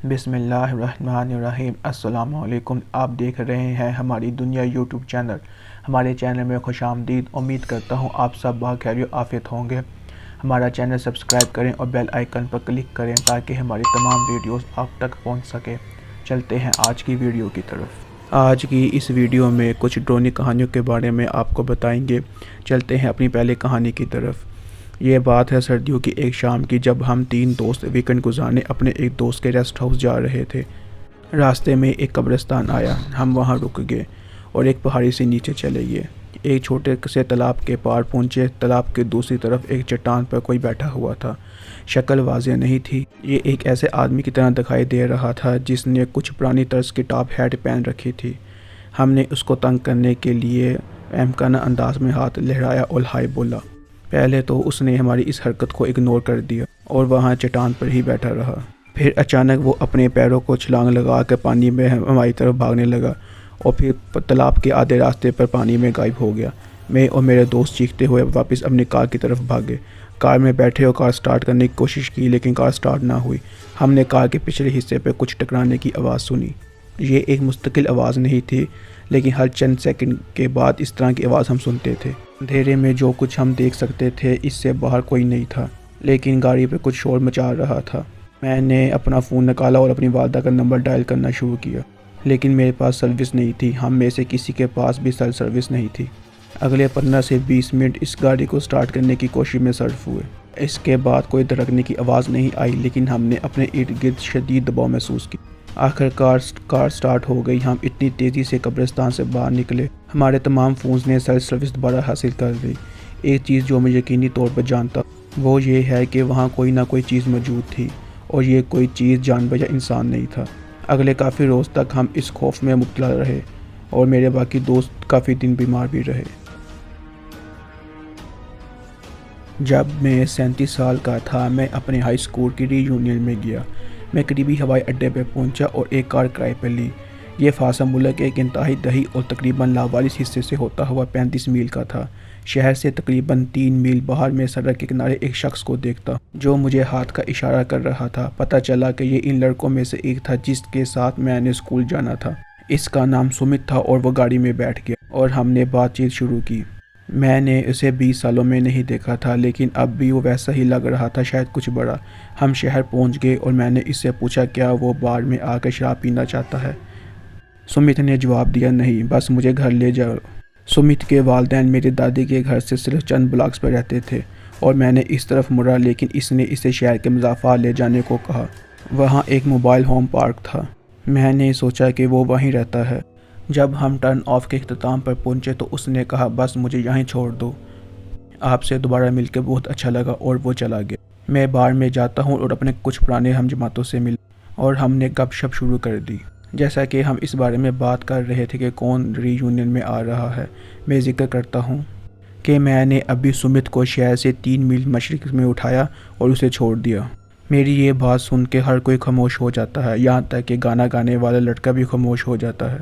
بسم اللہ الرحمن الرحیم۔ السلام علیکم۔ آپ دیکھ رہے ہیں ہماری دنیا یوٹیوب چینل۔ ہمارے چینل میں خوش آمدید۔ امید کرتا ہوں آپ سب بخیر و عافیت ہوں گے۔ ہمارا چینل سبسکرائب کریں اور بیل آئیکن پر کلک کریں تاکہ ہماری تمام ویڈیوز آپ تک پہنچ سکے۔ چلتے ہیں آج کی ویڈیو کی طرف۔ آج کی اس ویڈیو میں کچھ ڈرونی کہانیوں کے بارے میں آپ کو بتائیں گے۔ چلتے ہیں اپنی پہلی کہانی کی طرف۔ یہ بات ہے سردیوں کی ایک شام کی، جب ہم 3 دوست ویکنڈ گزارنے اپنے ایک دوست کے ریسٹ ہاؤس جا رہے تھے۔ راستے میں ایک قبرستان آیا، ہم وہاں رک گئے اور ایک پہاڑی سے نیچے چلے گئے۔ ایک چھوٹے سے تالاب کے پار پہنچے۔ تالاب کے دوسری طرف ایک چٹان پر کوئی بیٹھا ہوا تھا۔ شکل واضح نہیں تھی۔ یہ ایک ایسے آدمی کی طرح دکھائی دے رہا تھا جس نے کچھ پرانی طرز کی ٹاپ ہیٹ پہن رکھی تھی۔ ہم نے اس کو تنگ کرنے کے لیے احمقانہ انداز میں ہاتھ لہرایا اور ہائے بولا۔ پہلے تو اس نے ہماری اس حرکت کو اگنور کر دیا اور وہاں چٹان پر ہی بیٹھا رہا۔ پھر اچانک وہ اپنے پیروں کو چھلانگ لگا کر پانی میں ہماری طرف بھاگنے لگا اور پھر تالاب کے آدھے راستے پر پانی میں غائب ہو گیا۔ میں اور میرے دوست چیختے ہوئے واپس اپنی کار کی طرف بھاگے۔ کار میں بیٹھے اور کار سٹارٹ کرنے کی کوشش کی لیکن کار سٹارٹ نہ ہوئی۔ ہم نے کار کے پچھلے حصے پر کچھ ٹکرانے کی آواز سنی۔ یہ ایک مستقل آواز نہیں تھی لیکن ہر چند سیکنڈ کے بعد اس طرح کی آواز ہم سنتے تھے۔ اندھیرے میں جو کچھ ہم دیکھ سکتے تھے اس سے باہر کوئی نہیں تھا، لیکن گاڑی پہ کچھ شور مچا رہا تھا۔ میں نے اپنا فون نکالا اور اپنی والدہ کا نمبر ڈائل کرنا شروع کیا، لیکن میرے پاس سروس نہیں تھی۔ ہم میں سے کسی کے پاس بھی سیل سروس نہیں تھی۔ اگلے 15 سے 20 منٹ اس گاڑی کو سٹارٹ کرنے کی کوشش میں صرف ہوئے۔ اس کے بعد کوئی دھڑکنے کی آواز نہیں آئی، لیکن ہم نے اپنے ارد گرد شدید دباؤ محسوس کیا۔ آخر کار سٹارٹ ہو گئی۔ ہم اتنی تیزی سے قبرستان سے باہر نکلے، ہمارے تمام فونز نے سیل سروس دوبارہ حاصل کر لی۔ ایک چیز جو میں یقینی طور پر جانتا وہ یہ ہے کہ وہاں کوئی نہ کوئی چیز موجود تھی، اور یہ کوئی چیز جانور یا انسان نہیں تھا۔ اگلے کافی روز تک ہم اس خوف میں مبتلا رہے اور میرے باقی دوست کافی دن بیمار بھی رہے۔ جب میں 37 سال کا تھا، میں اپنے ہائی اسکول کی ری یونین میں گیا۔ میں قریبی ہوائی اڈے پہ پہنچا اور ایک کار کرائے پہ لی۔ یہ فاصلہ ملک کے ایک انتہائی دیہی اور تقریباً لاوارث حصے سے ہوتا ہوا 35 میل کا تھا۔ شہر سے تقریباً 3 میل باہر میں سڑک کے کنارے ایک شخص کو دیکھتا جو مجھے ہاتھ کا اشارہ کر رہا تھا۔ پتہ چلا کہ یہ ان لڑکوں میں سے ایک تھا جس کے ساتھ میں نے اسکول جانا تھا۔ اس کا نام سمت تھا اور وہ گاڑی میں بیٹھ گیا اور ہم نے بات چیت شروع کی۔ میں نے اسے 20 سالوں میں نہیں دیکھا تھا، لیکن اب بھی وہ ویسا ہی لگ رہا تھا، شاید کچھ بڑا۔ ہم شہر پہنچ گئے اور میں نے اس سے پوچھا کیا وہ بار میں آ کر شراب پینا چاہتا ہے۔ سمت نے جواب دیا نہیں، بس مجھے گھر لے جاؤ۔ سمت کے والدین میری دادی کے گھر سے صرف چند بلاکس پر رہتے تھے اور میں نے اس طرف مڑا، لیکن اس نے اسے شہر کے مضافات لے جانے کو کہا۔ وہاں ایک موبائل ہوم پارک تھا۔ میں نے سوچا کہ وہ وہیں رہتا ہے۔ جب ہم ٹرن آف کے اختتام پر پہنچے تو اس نے کہا بس مجھے یہیں چھوڑ دو، آپ سے دوبارہ مل کے بہت اچھا لگا، اور وہ چلا گیا۔ میں بار میں جاتا ہوں اور اپنے کچھ پرانے ہم جماعتوں سے ملا اور ہم نے گپ شپ شروع کر دی۔ جیسا کہ ہم اس بارے میں بات کر رہے تھے کہ کون ری یونین میں آ رہا ہے، میں ذکر کرتا ہوں کہ میں نے ابھی سمت کو شہر سے 3 میل مشرق میں اٹھایا اور اسے چھوڑ دیا۔ میری یہ بات سن کے ہر کوئی خاموش ہو جاتا ہے، یہاں تک کہ گانا گانے والا لڑکا بھی خاموش ہو جاتا ہے۔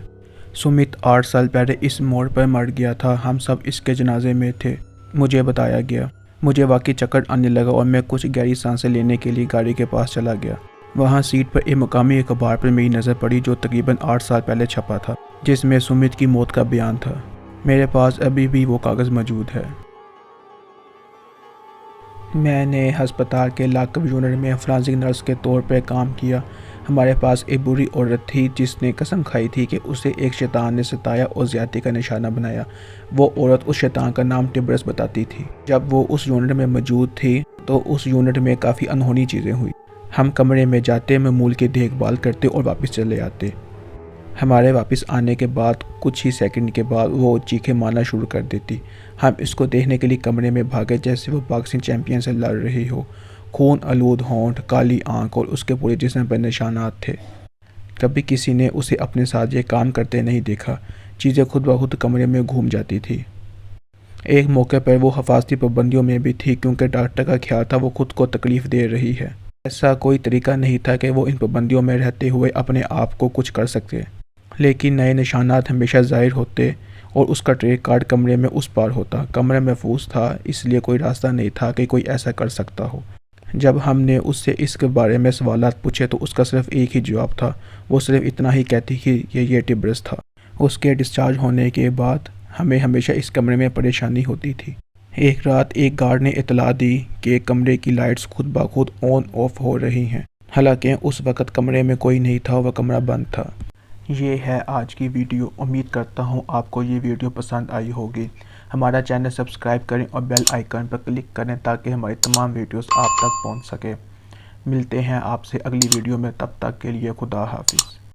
سمت 8 سال پہلے اس موڑ پر مر گیا تھا، ہم سب اس کے جنازے میں تھے، مجھے بتایا گیا۔ مجھے واقعی چکر آنے لگا اور میں کچھ گہری سانسیں لینے کے لیے گاڑی کے پاس چلا گیا۔ وہاں سیٹ پر ایک مقامی اخبار پر میری نظر پڑی جو تقریباً 8 سال پہلے چھپا تھا، جس میں سمت کی موت کا بیان تھا۔ میرے پاس ابھی بھی وہ کاغذ موجود ہے۔ میں نے ہسپتال کے لاک اپ یونٹ میں فورینسک نرس کے طور پر کام کیا۔ ہمارے پاس ایک بری عورت تھی جس نے قسم کھائی تھی کہ اسے ایک شیطان نے ستایا اور زیادتی کا نشانہ بنایا۔ وہ عورت اس شیطان کا نام ٹبرس بتاتی تھی۔ جب وہ اس یونٹ میں موجود تھی تو اس یونٹ میں کافی انہونی چیزیں ہوئی۔ ہم کمرے میں جاتے، معمول کی دیکھ بھال کرتے اور واپس چلے آتے۔ ہمارے واپس آنے کے بعد کچھ ہی سیکنڈ کے بعد وہ چیخیں مارنا شروع کر دیتی۔ ہم اس کو دیکھنے کے لیے کمرے میں بھاگے جیسے وہ باکسنگ چیمپئن سے لڑ رہی ہو۔ خون آلود ہونٹ، کالی آنکھ اور اس کے پورے جسم پر نشانات تھے۔ کبھی کسی نے اسے اپنے ساتھ یہ کام کرتے نہیں دیکھا۔ چیزیں خود بخود کمرے میں گھوم جاتی تھی۔ ایک موقع پر وہ حفاظتی پابندیوں میں بھی تھی کیونکہ ڈاکٹر کا خیال تھا وہ خود کو تکلیف دے رہی ہے۔ ایسا کوئی طریقہ نہیں تھا کہ وہ ان پابندیوں میں رہتے ہوئے اپنے آپ کو کچھ کر سکتے، لیکن نئے نشانات ہمیشہ ظاہر ہوتے اور اس کا ٹریک کارڈ کمرے میں اس پار ہوتا۔ کمرہ محفوظ تھا، اس لیے کوئی راستہ نہیں تھا کہ کوئی ایسا کر سکتا ہو۔ جب ہم نے اس سے اس کے بارے میں سوالات پوچھے تو اس کا صرف ایک ہی جواب تھا، وہ صرف اتنا ہی کہتی کہ یہ ٹبرس تھا۔ اس کے ڈسچارج ہونے کے بعد ہمیں ہمیشہ اس کمرے میں پریشانی ہوتی تھی۔ ایک رات ایک گارڈ نے اطلاع دی کہ کمرے کی لائٹس خود بخود آن آف ہو رہی ہیں، حالانکہ اس وقت کمرے میں کوئی نہیں تھا، وہ کمرہ بند تھا۔ یہ ہے آج کی ویڈیو۔ امید کرتا ہوں آپ کو یہ ویڈیو پسند آئی ہوگی۔ ہمارا چینل سبسکرائب کریں اور بیل آئیکن پر کلک کریں تاکہ ہماری تمام ویڈیوز آپ تک پہنچ سکے۔ ملتے ہیں آپ سے اگلی ویڈیو میں، تب تک کے لیے خدا حافظ۔